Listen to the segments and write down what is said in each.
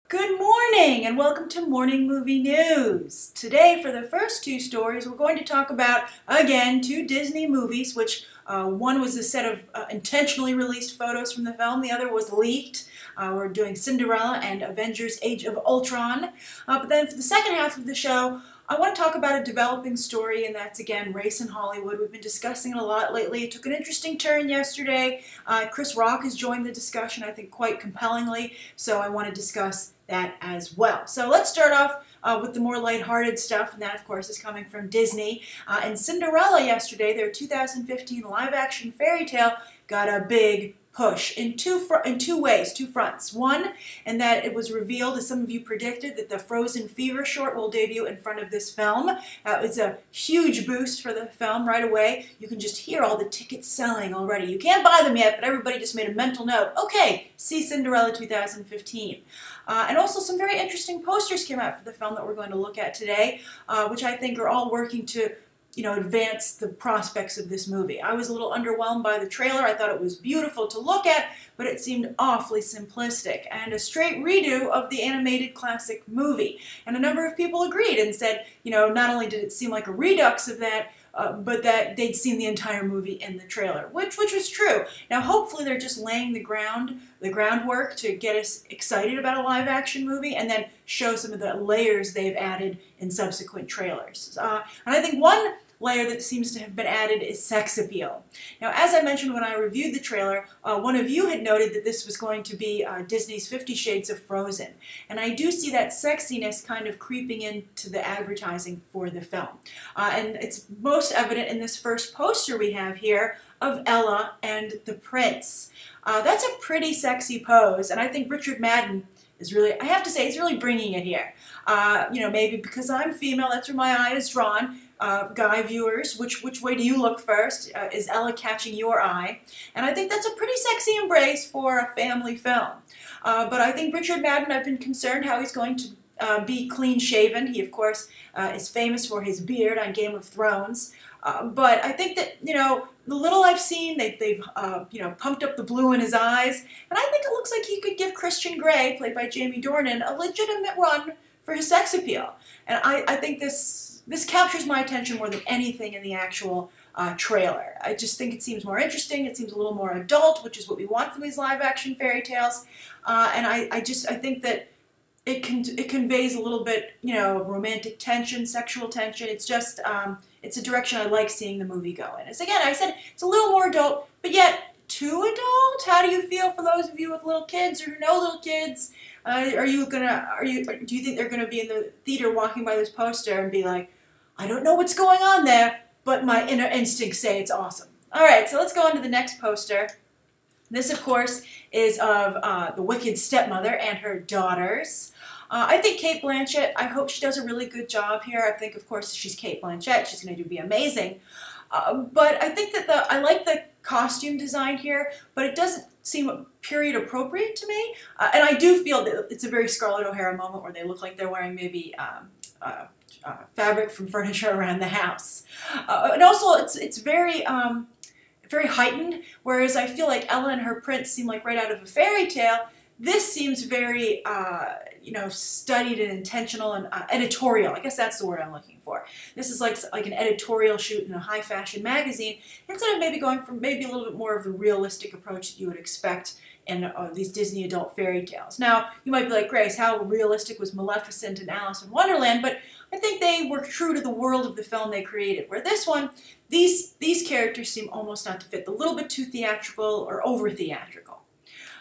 Good morning and welcome to Morning Movie News. Today for the first two stories we're going to talk about, again, two Disney movies, which one was a set of intentionally released photos from the film, the other was leaked. We're doing Cinderella and Avengers Age of Ultron. But then for the second half of the show, I want to talk about a developing story, and that's, again, race in Hollywood. We've been discussing it a lot lately. It took an interesting turn yesterday. Chris Rock has joined the discussion, I think, quite compellingly, so I want to discuss that as well. So let's start off with the more lighthearted stuff, and that, of course, is coming from Disney. And Cinderella yesterday, their 2015 live-action fairy tale, got a big push in two ways, two fronts. One, in that it was revealed, as some of you predicted, that the Frozen Fever short will debut in front of this film. It's a huge boost for the film right away. You can just hear all the tickets selling already. You can't buy them yet, but everybody just made a mental note. Okay, see Cinderella 2015. And also some very interesting posters came out for the film that we're going to look at today, which I think are all working to advance the prospects of this movie. I was a little underwhelmed by the trailer. I thought it was beautiful to look at, but it seemed awfully simplistic and a straight redo of the animated classic movie. And a number of people agreed and said, not only did it seem like a redux of that, but that they'd seen the entire movie in the trailer, which was true. Now, hopefully they're just laying the groundwork to get us excited about a live-action movie and then show some of the layers they've added in subsequent trailers. And I think one layer that seems to have been added is sex appeal. Now, as I mentioned when I reviewed the trailer, one of you had noted that this was going to be Disney's 50 Shades of Frozen. And I do see that sexiness kind of creeping into the advertising for the film. And it's most evident in this first poster we have here of Ella and the Prince. That's a pretty sexy pose, and I think Richard Madden is really, I have to say, he's really bringing it here. Maybe because I'm female, that's where my eye is drawn. Guy viewers, which way do you look first? Is Ella catching your eye? And I think that's a pretty sexy embrace for a family film. But I think Richard Madden, I've been concerned how he's going to be clean-shaven. He, of course, is famous for his beard on Game of Thrones. But I think that, the little I've seen, they've pumped up the blue in his eyes. And I think it looks like he could give Christian Grey, played by Jamie Dornan, a legitimate run for his sex appeal. And I think this captures my attention more than anything in the actual trailer. I just think it seems more interesting. It seems a little more adult, which is what we want from these live-action fairy tales. And I think that it conveys a little bit, romantic tension, sexual tension. It's just, it's a direction I like seeing the movie go in. As again, I said, it's a little more adult, but yet too adult. How do you feel for those of you with little kids or no little kids? Do you think they're gonna be in the theater walking by this poster and be like, I don't know what's going on there, but my inner instincts say it's awesome. All right, so let's go on to the next poster. This, of course, is of the wicked stepmother and her daughters. I think Cate Blanchett, I hope she does a really good job here. I think, of course, she's Cate Blanchett. She's going to be amazing. But I think that I like the costume design here, but it doesn't seem period appropriate to me. And I do feel that it's a very Scarlett O'Hara moment where they look like they're wearing maybe fabric from furniture around the house. And also, it's very heightened, whereas I feel like Ella and her prince seem like right out of a fairy tale. This seems very, studied and intentional and editorial. I guess that's the word I'm looking for. This is like an editorial shoot in a high fashion magazine, instead of maybe going for maybe a little bit more of the realistic approach that you would expect in these Disney adult fairy tales. Now, you might be like, Grace, how realistic was Maleficent and Alice in Wonderland? But I think they were true to the world of the film they created, where this one, these characters seem almost not to fit, a little bit too theatrical or over-theatrical.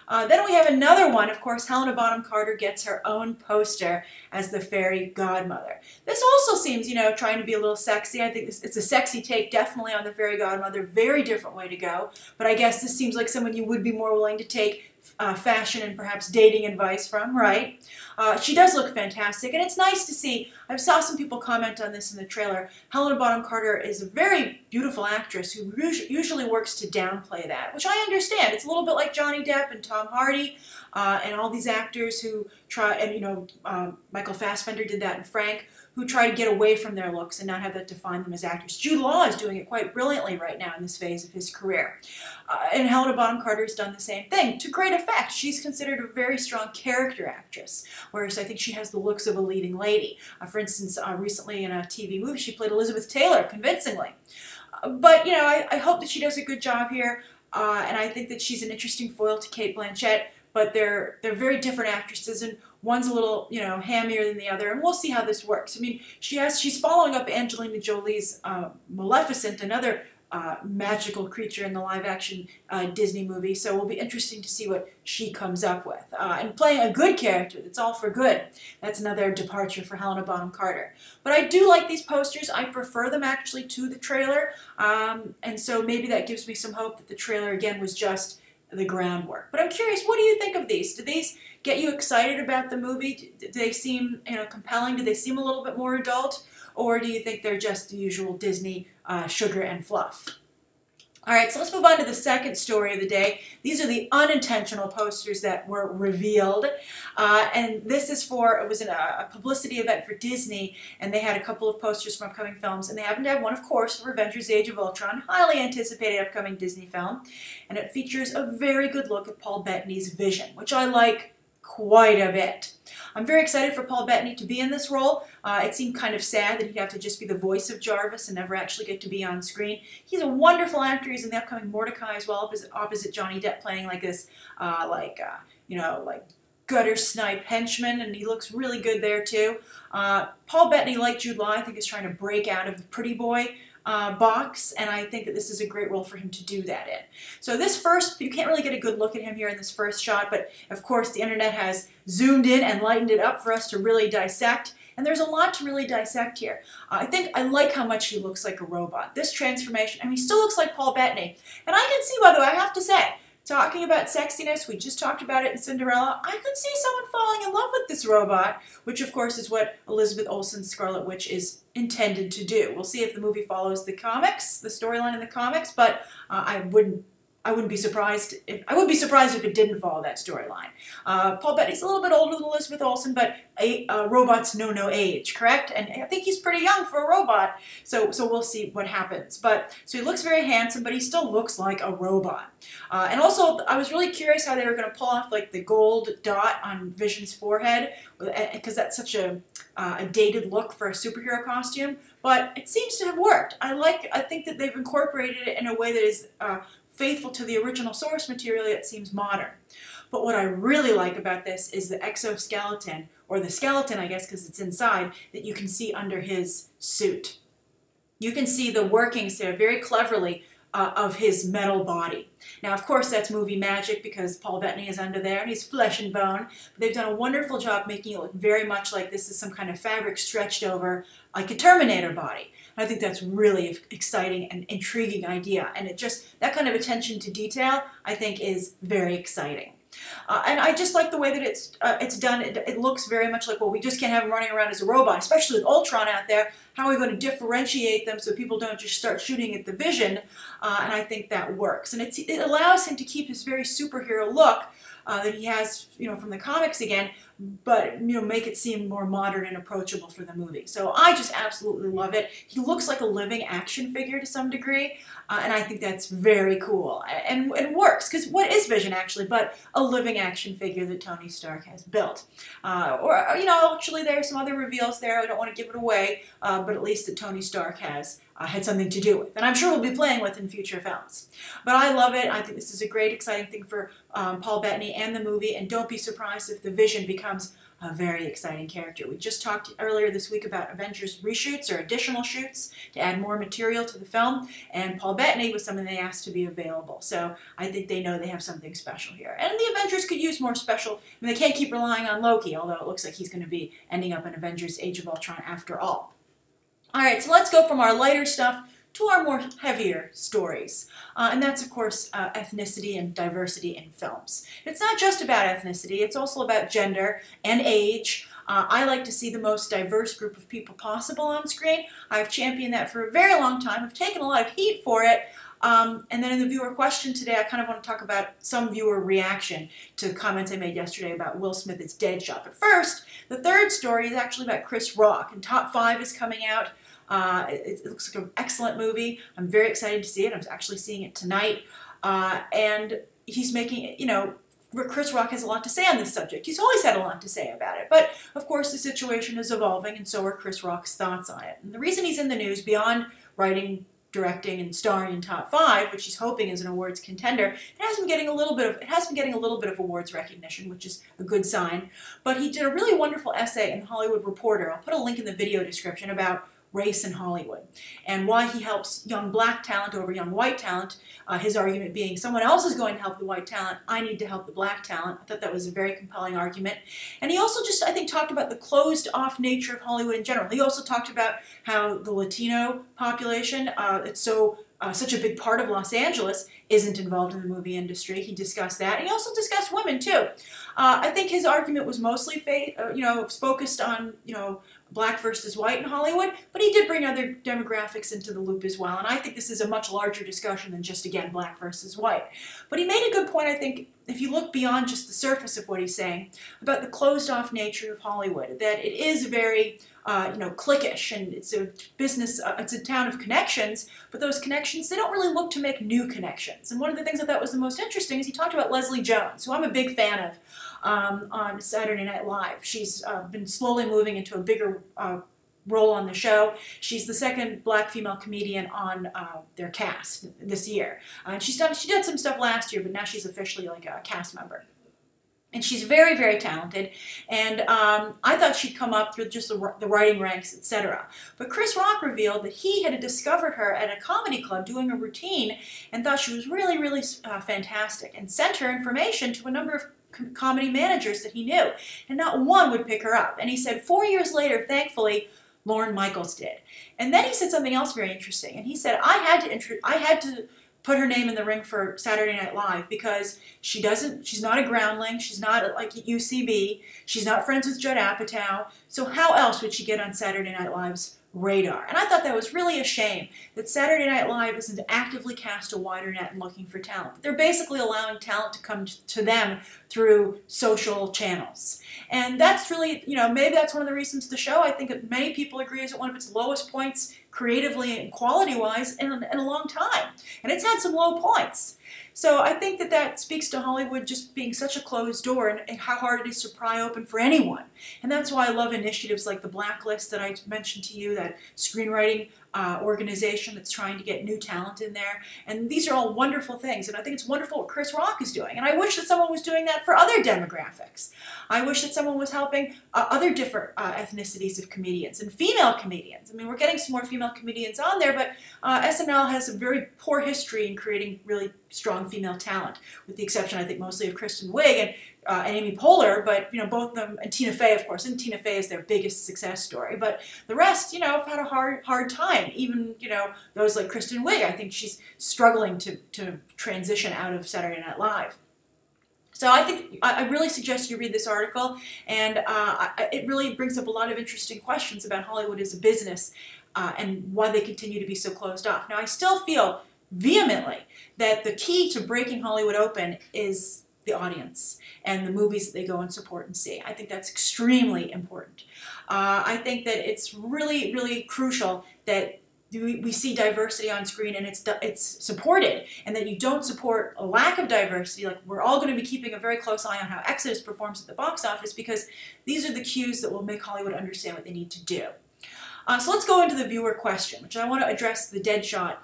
Then we have another one. Of course, Helena Bonham Carter gets her own poster as the fairy godmother. This also seems, trying to be a little sexy. I think it's a sexy take, definitely, on the fairy godmother. Very different way to go. But I guess this seems like someone you would be more willing to take fashion and perhaps dating advice from, right? She does look fantastic, and it's nice to see. I saw some people comment on this in the trailer. Helena Bonham Carter is a very beautiful actress who usually works to downplay that, which I understand. It's a little bit like Johnny Depp and Tom Hardy. and all these actors who try, and Michael Fassbender did that in Frank, who try to get away from their looks and not have that define them as actors. Jude Law is doing it quite brilliantly right now in this phase of his career. And Helena Bonham Carter has done the same thing to great effect. She's considered a very strong character actress, whereas I think she has the looks of a leading lady. For instance, recently in a TV movie, she played Elizabeth Taylor convincingly. But, I hope that she does a good job here, and I think that she's an interesting foil to Cate Blanchett, but they're very different actresses, and one's a little, hammier than the other, and we'll see how this works. I mean, she's following up Angelina Jolie's Maleficent, another magical creature in the live-action Disney movie, so it will be interesting to see what she comes up with. And playing a good character that's all for good, that's another departure for Helena Bonham Carter. But I do like these posters. I prefer them actually to the trailer, and so maybe that gives me some hope that the trailer, again, was just the groundwork. But I'm curious, what do you think of these? Do these get you excited about the movie? Do they seem compelling? Do they seem a little bit more adult? Or do you think they're just the usual Disney sugar and fluff? All right, so let's move on to the second story of the day. These are the unintentional posters that were revealed. And this is it was a publicity event for Disney, and they had a couple of posters from upcoming films, and they happened to have one, of course, for Avengers Age of Ultron, highly anticipated upcoming Disney film. And it features a very good look at Paul Bettany's Vision, which I like quite a bit. I'm very excited for Paul Bettany to be in this role. It seemed kind of sad that he'd have to just be the voice of Jarvis and never actually get to be on screen. He's a wonderful actor. He's in the upcoming Mordecai as well, opposite Johnny Depp, playing like this, like gutter snipe henchman, and he looks really good there too. Paul Bettany, like Jude Law, I think is trying to break out of the pretty boy box, and I think that this is a great role for him to do that in. So this first, you can't really get a good look at him here in this first shot, but of course the internet has zoomed in and lightened it up for us to really dissect, and there's a lot to really dissect here. I like how much he looks like a robot. This transformation, he still looks like Paul Bettany, and I can see, by the way, I have to say, talking about sexiness, we just talked about it in Cinderella, I could see someone falling in love with this robot, which of course is what Elizabeth Olsen's Scarlet Witch is intended to do. We'll see if the movie follows the comics, the storyline in the comics, but I wouldn't be surprised if it didn't follow that storyline. Paul Bettany's a little bit older than Elizabeth Olsen, but robots know no age, correct? And I think he's pretty young for a robot, so we'll see what happens. So he looks very handsome, but he still looks like a robot. And also, I was really curious how they were going to pull off like the gold dot on Vision's forehead, because that's such a dated look for a superhero costume. But it seems to have worked. I think that they've incorporated it in a way that is faithful to the original source material, yet seems modern. But what I really like about this is the exoskeleton, or the skeleton, I guess, because it's inside, that you can see under his suit. You can see the workings there very cleverly of his metal body. Now, of course, that's movie magic because Paul Bettany is under there and he's flesh and bone. But they've done a wonderful job making it look very much like this is some kind of fabric stretched over like a Terminator body. I think that's really exciting and intriguing idea, and that kind of attention to detail, I think, is very exciting. And I just like the way that it's done. It looks very much like, well, we just can't have him running around as a robot, especially with Ultron out there. How are we going to differentiate them so people don't just start shooting at the Vision? And I think that works. And it allows him to keep his very superhero look that he has, from the comics again, but, make it seem more modern and approachable for the movie. So I just absolutely love it. He looks like a living action figure to some degree, and I think that's very cool. And it works, because what is Vision actually but a living action figure that Tony Stark has built? Actually there are some other reveals there. I don't want to give it away, but at least that Tony Stark has had something to do with, and I'm sure we'll be playing with in future films. But I love it. I think this is a great, exciting thing for Paul Bettany and the movie, and don't be surprised if the Vision becomes a very exciting character. We just talked earlier this week about Avengers reshoots or additional shoots to add more material to the film, and Paul Bettany was something they asked to be available. So I think they know they have something special here. And the Avengers could use more special. They can't keep relying on Loki, although it looks like he's going to be ending up in Avengers Age of Ultron after all. All right, so let's go from our lighter stuff to our more heavier stories. And that's, of course, ethnicity and diversity in films. It's not just about ethnicity, it's also about gender and age. I like to see the most diverse group of people possible on screen. I've championed that for a very long time. I've taken a lot of heat for it, And then in the viewer question today, I kind of want to talk about some viewer reaction to comments I made yesterday about Will Smith as Deadshot. But first, the third story is actually about Chris Rock, and Top 5 is coming out. It looks like an excellent movie. I'm very excited to see it. I'm actually seeing it tonight. And he's making it, Chris Rock has a lot to say on this subject. He's always had a lot to say about it. But, of course, the situation is evolving, and so are Chris Rock's thoughts on it. And the reason he's in the news, beyond writing, directing, and starring in Top 5, which he's hoping is an awards contender, it has been getting a little bit of awards recognition, which is a good sign. But he did a really wonderful essay in The Hollywood Reporter. I'll put a link in the video description about race in Hollywood and why he helps young black talent over young white talent. His argument being, someone else is going to help the white talent, I need to help the black talent. I thought that was a very compelling argument. And he also just, I think, talked about the closed-off nature of Hollywood in general. He also talked about how the Latino population, it's such a big part of Los Angeles, isn't involved in the movie industry. He discussed that. And he also discussed women, too. I think his argument was mostly focused on, black versus white in Hollywood, but he did bring other demographics into the loop as well, and I think this is a much larger discussion than just, again, black versus white. But he made a good point, I think, if you look beyond just the surface of what he's saying, about the closed-off nature of Hollywood, that it is very, cliquish, and it's a business, it's a town of connections, but those connections, they don't really look to make new connections. And one of the things I thought was the most interesting is he talked about Leslie Jones, who I'm a big fan of, on Saturday Night Live. She's been slowly moving into a bigger role on the show. She's the second black female comedian on their cast this year. She did some stuff last year, but now she's officially like a cast member. And she's very, very talented, and I thought she'd come up through just the writing ranks, etc. But Chris Rock revealed that he had discovered her at a comedy club doing a routine and thought she was really, really fantastic, and sent her information to a number of comedy managers that he knew, and not one would pick her up. And he said 4 years later, thankfully, Lorne Michaels did. And then he said something else very interesting, and he said, I had to put her name in the ring for Saturday Night Live because she's not a groundling, she's not like at UCB, she's not friends with Judd Apatow, so how else would she get on Saturday Night Live's radar? And I thought that was really a shame that Saturday Night Live isn't actively cast a wider net and looking for talent. They're basically allowing talent to come to them through social channels. And that's really, maybe that's one of the reasons the show, I think that many people agree, is at one of its lowest points creatively and quality-wise in a long time. And it's had some low points. So I think that speaks to Hollywood just being such a closed door and how hard it is to pry open for anyone. And that's why I love initiatives like the Blacklist that I mentioned to you, that screenwriting organization that's trying to get new talent in there. And these are all wonderful things. And I think it's wonderful what Chris Rock is doing. And I wish that someone was doing that for other demographics. I wish that someone was helping other different ethnicities of comedians and female comedians. I mean, we're getting some more female comedians on there, but SNL has a very poor history in creating really strong female talent, with the exception, I think, mostly of Kristen Wiig and Amy Poehler, but both of them, and Tina Fey, of course, and Tina Fey is their biggest success story. But the rest, have had a hard time. Even those like Kristen Wiig, I think she's struggling to transition out of Saturday Night Live. So I think I really suggest you read this article, and it really brings up a lot of interesting questions about Hollywood as a business and why they continue to be so closed off. Now, I still feel vehemently that the key to breaking Hollywood open is the audience and the movies that they go and support and see. I think that's extremely important. I think that it's really, really crucial that we see diversity on screen and it's supported, and that you don't support a lack of diversity. Like, we're all going to be keeping a very close eye on how Exodus performs at the box office, because these are the cues that will make Hollywood understand what they need to do. So let's go into the viewer question, which I want to address the Deadshot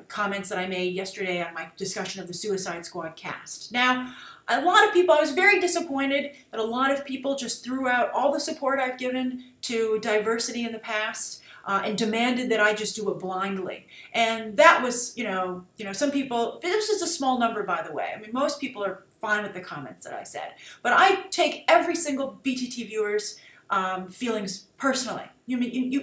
comments that I made yesterday on my discussion of the Suicide Squad cast. Now, a lot of people, I was very disappointed that a lot of people just threw out all the support I've given to diversity in the past and demanded that I just do it blindly. And that was, some people, this is a small number, by the way. I mean, most people are fine with the comments that I said. But I take every single BTT viewer's feelings personally.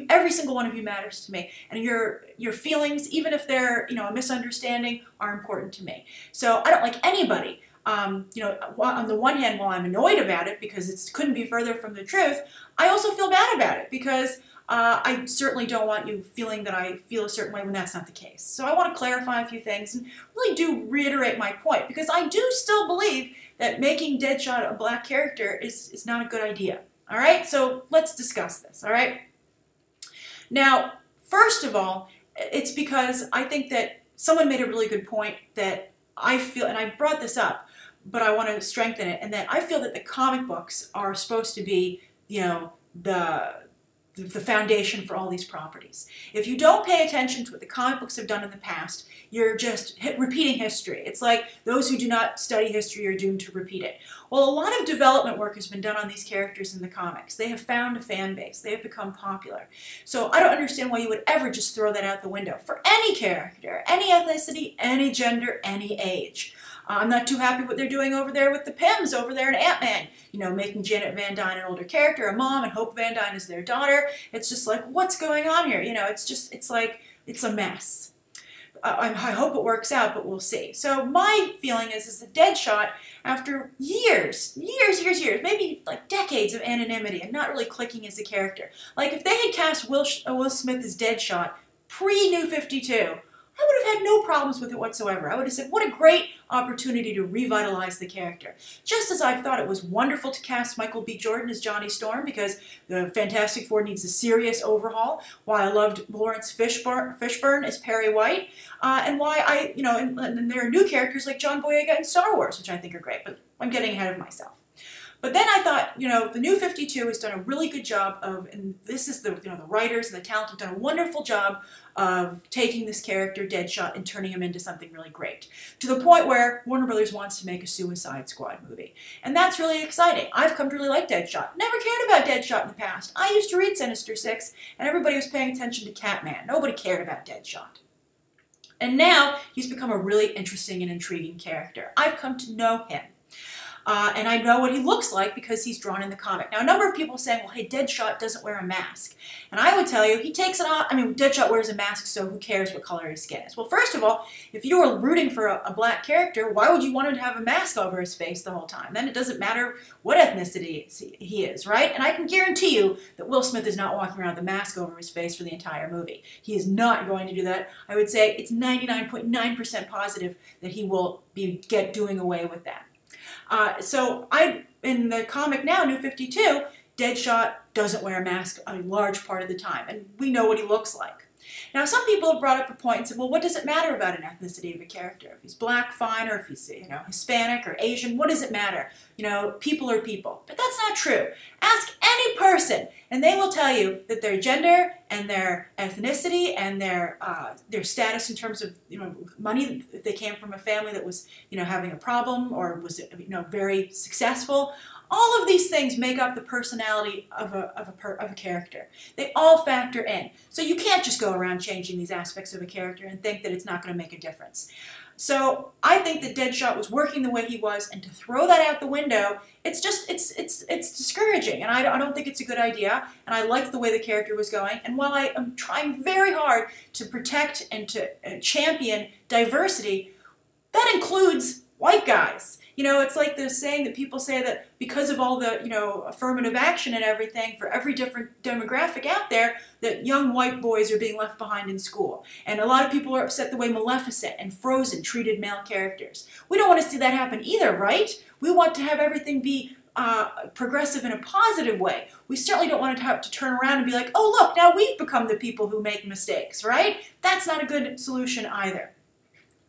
Every single one of you matters to me, and your feelings, even if they're a misunderstanding, are important to me. So I don't like anybody. On the one hand, while I'm annoyed about it because it couldn't be further from the truth, I also feel bad about it because I certainly don't want you feeling that I feel a certain way when that's not the case. So I want to clarify a few things and really do reiterate my point, because I do still believe that making Deadshot a black character is not a good idea. All right, so let's discuss this. All right. Now, first of all, it's because I think that someone made a really good point that I feel, and I brought this up, but I want to strengthen it, and that I feel that the comic books are supposed to be, you know, the foundation for all these properties. If you don't pay attention to what the comic books have done in the past, you're just repeating history. It's like those who do not study history are doomed to repeat it. Well, a lot of development work has been done on these characters in the comics. They have found a fan base. They have become popular. So I don't understand why you would ever just throw that out the window for any character, any ethnicity, any gender, any age. I'm not too happy what they're doing over there with the Pyms over there in Ant-Man. You know, making Janet Van Dyne an older character, a mom, and Hope Van Dyne is their daughter. It's just like, what's going on here? You know, it's like, it's a mess. I hope it works out, but we'll see. So my feeling is that Deadshot, after years, maybe like decades of anonymity and not really clicking as a character, like if they had cast Will Smith as Deadshot pre-New 52, I would have had no problems with it whatsoever. I would have said, what a great opportunity to revitalize the character. Just as I've thought it was wonderful to cast Michael B. Jordan as Johnny Storm, because the Fantastic Four needs a serious overhaul, why I loved Lawrence Fishburne as Perry White, and why and there are new characters like John Boyega in Star Wars, which I think are great, but I'm getting ahead of myself. But then I thought, you know, the New 52 has done a really good job of, and this is the writers and the talent have done a wonderful job of taking this character, Deadshot, and turning him into something really great. To the point where Warner Brothers wants to make a Suicide Squad movie. And that's really exciting. I've come to really like Deadshot. Never cared about Deadshot in the past. I used to read Sinister Six, and everybody was paying attention to Catman. Nobody cared about Deadshot. And now he's become a really interesting and intriguing character. I've come to know him. And I know what he looks like because he's drawn in the comic. Now, a number of people are saying, well, hey, Deadshot doesn't wear a mask. And I would tell you, he takes it off. I mean, Deadshot wears a mask, so who cares what color his skin is? Well, first of all, if you were rooting for a black character, why would you want him to have a mask over his face the whole time? Then it doesn't matter what ethnicity he is, right? And I can guarantee you that Will Smith is not walking around with a mask over his face for the entire movie. He is not going to do that. I would say it's 99.9% positive that he will be doing away with that. So in the comic now, New 52, Deadshot doesn't wear a mask a large part of the time, and we know what he looks like. Now, some people have brought up a point and said, well, what does it matter about an ethnicity of a character? If he's black, fine, or if he's, you know, Hispanic or Asian, what does it matter? You know, people are people. But that's not true. Ask any person, and they will tell you that their gender and their ethnicity and their status in terms of, you know, money, if they came from a family that was, you know, having a problem or was, you know, very successful, all of these things make up the personality of a character. They all factor in. So you can't just go around changing these aspects of a character and think that it's not going to make a difference. So I think that Deadshot was working the way he was, and to throw that out the window, it's discouraging, and I don't think it's a good idea, and I liked the way the character was going, and while I am trying very hard to protect and to champion diversity, that includes white guys. You know, it's like the saying that people say that because of all the, you know, affirmative action and everything for every different demographic out there, that young white boys are being left behind in school. And a lot of people are upset the way Maleficent and Frozen treated male characters. We don't want to see that happen either, right? We want to have everything be progressive in a positive way. We certainly don't want to have to turn around and be like, oh, look, now we've become the people who make mistakes, right? That's not a good solution either.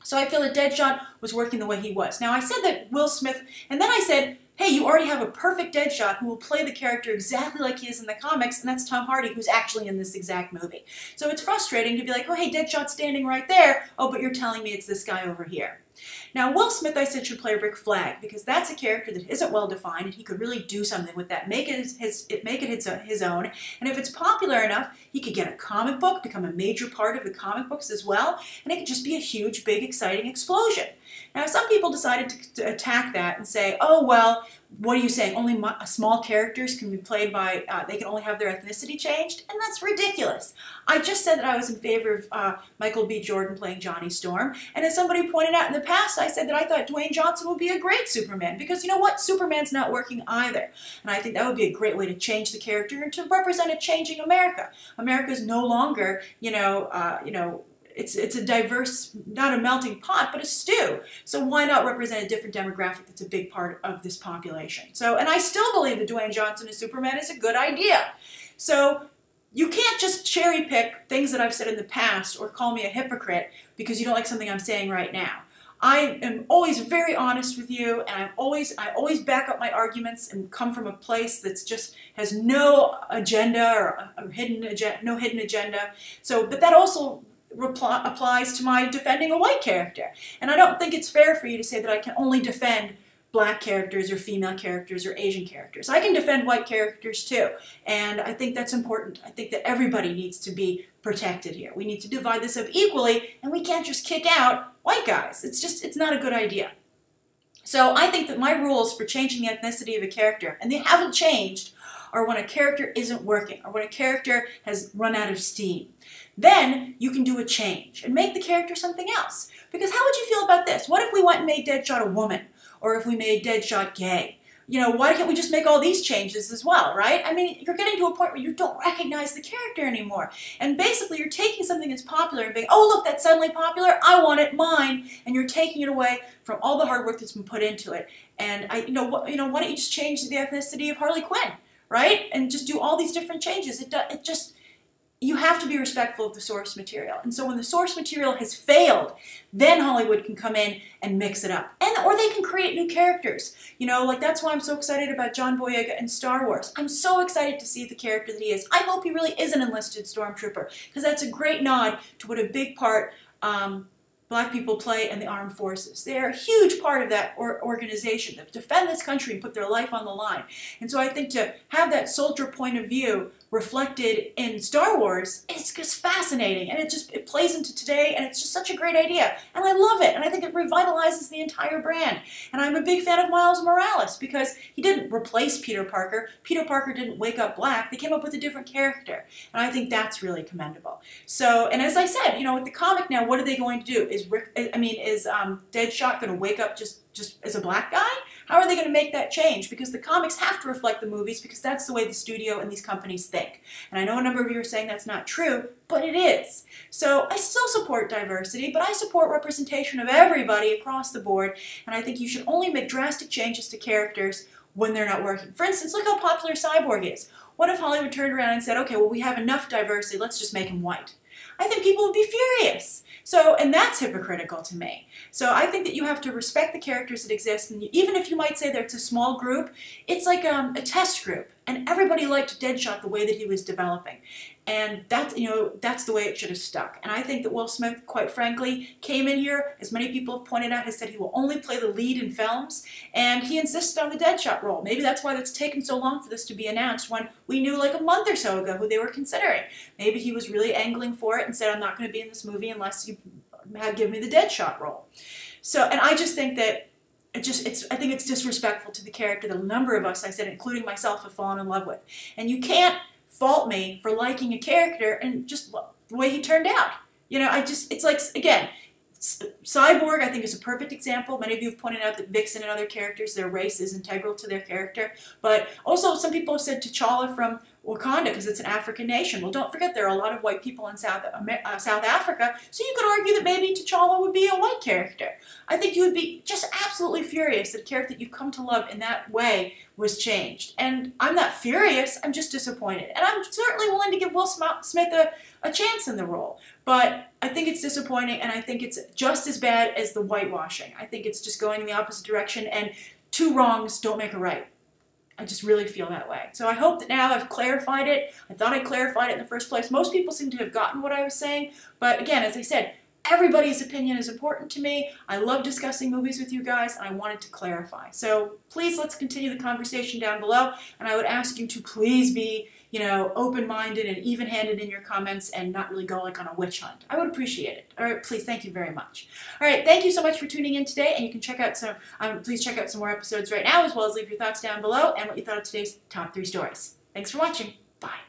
So I feel that Deadshot was working the way he was. Now, I said that Will Smith, and then I said, hey, you already have a perfect Deadshot who will play the character exactly like he is in the comics, and that's Tom Hardy, who's actually in this exact movie. So it's frustrating to be like, oh, hey, Deadshot's standing right there. Oh, but you're telling me it's this guy over here. Now, Will Smith, I said, should play Rick Flag, because that's a character that isn't well defined, and he could really do something with that, make it his own. And if it's popular enough, he could get a comic book, become a major part of the comic books as well, and it could just be a huge, big, exciting explosion. Now, some people decided to attack that and say, oh, well, what are you saying? Only small characters can be played by, they can only have their ethnicity changed? And that's ridiculous. I just said that I was in favor of Michael B. Jordan playing Johnny Storm. And as somebody pointed out in the past, I said that I thought Dwayne Johnson would be a great Superman, because you know what? Superman's not working either. And I think that would be a great way to change the character and to represent a changing America. America is no longer, it's a diverse, not a melting pot, but a stew. So why not represent a different demographic that's a big part of this population? So, and I still believe that Dwayne Johnson as Superman is a good idea. So you can't just cherry pick things that I've said in the past or call me a hypocrite because you don't like something I'm saying right now. I am always very honest with you, and I always back up my arguments and come from a place that's just has no agenda or no hidden agenda. So, but that also applies to my defending a white character. And I don't think it's fair for you to say that I can only defend black characters or female characters or Asian characters. I can defend white characters too, and I think that's important. I think that everybody needs to be protected here. We need to divide this up equally, and we can't just kick out white guys. It's not a good idea. So I think that my rules for changing the ethnicity of a character, and they haven't changed, are when a character isn't working, or when a character has run out of steam. Then you can do a change and make the character something else. Because how would you feel about this? What if we went and made Deadshot a woman? Or if we made Deadshot gay? You know, why can't we just make all these changes as well, right? I mean, you're getting to a point where you don't recognize the character anymore. And basically, you're taking something that's popular and being, oh, look, that's suddenly popular. I want it, mine. And you're taking it away from all the hard work that's been put into it. And, why don't you just change the ethnicity of Harley Quinn, right? And just do all these different changes. You have to be respectful of the source material. And so when the source material has failed, then Hollywood can come in and mix it up. Or they can create new characters. That's why I'm so excited about John Boyega in Star Wars. I'm so excited to see the character that he is. I hope he really is an enlisted stormtrooper, because that's a great nod to what a big part Black people play in the armed forces. They are a huge part of that organization that defend this country and put their life on the line. And so I think to have that soldier point of view reflected in Star Wars, it's just fascinating, and it plays into today, and it's just such a great idea, and I love it, and I think it revitalizes the entire brand. And I'm a big fan of Miles Morales because he didn't replace Peter Parker. Peter Parker didn't wake up black. They came up with a different character, and I think that's really commendable. So, and as I said, with the comic now, what are they going to do? Is Deadshot going to wake up just as a black guy? How are they going to make that change? Because the comics have to reflect the movies, because that's the way the studio and these companies think. And I know a number of you are saying that's not true, but it is. So I still support diversity, but I support representation of everybody across the board, and I think you should only make drastic changes to characters when they're not working. For instance, look how popular Cyborg is. What if Hollywood turned around and said, okay, well, we have enough diversity, let's just make him white? I think people would be furious. So, and that's hypocritical to me. So I think that you have to respect the characters that exist, and even if you might say that it's a small group, it's like a test group, and everybody liked Deadshot the way that he was developing. And that's the way it should have stuck. And I think that Will Smith, quite frankly, came in here, as many people have pointed out, has said he will only play the lead in films, and he insisted on the Deadshot role. Maybe that's why it's taken so long for this to be announced, when we knew like a month or so ago who they were considering. Maybe he was really angling for it and said, I'm not going to be in this movie unless you give me the Deadshot role. So, and I just think that I think it's disrespectful to the character that a number of us, I said, including myself, have fallen in love with. And you can't fault me for liking a character and just the way he turned out. It's like, again, Cyborg, I think, is a perfect example. Many of you have pointed out that Vixen and other characters, their race is integral to their character. But also, some people have said T'Challa from Wakanda, because it's an African nation. Well, don't forget there are a lot of white people in South Africa, so you could argue that maybe T'Challa would be a white character. I think you would be just absolutely furious that a character that you've come to love in that way was changed. And I'm not furious, I'm just disappointed. And I'm certainly willing to give Will Smith a chance in the role. But I think it's disappointing, and I think it's just as bad as the whitewashing. I think it's just going in the opposite direction, and two wrongs don't make a right. I just really feel that way. So I hope that now I've clarified it. I thought I clarified it in the first place. Most people seem to have gotten what I was saying. But again, as I said, everybody's opinion is important to me. I love discussing movies with you guys, and I wanted to clarify. So please, let's continue the conversation down below. And I would ask you to please be, open-minded and even-handed in your comments and not really go like on a witch hunt. I would appreciate it. All right, please, thank you very much. All right, thank you so much for tuning in today, and you can check out please check out some more episodes right now, as well as leave your thoughts down below and what you thought of today's top 3 stories. Thanks for watching. Bye.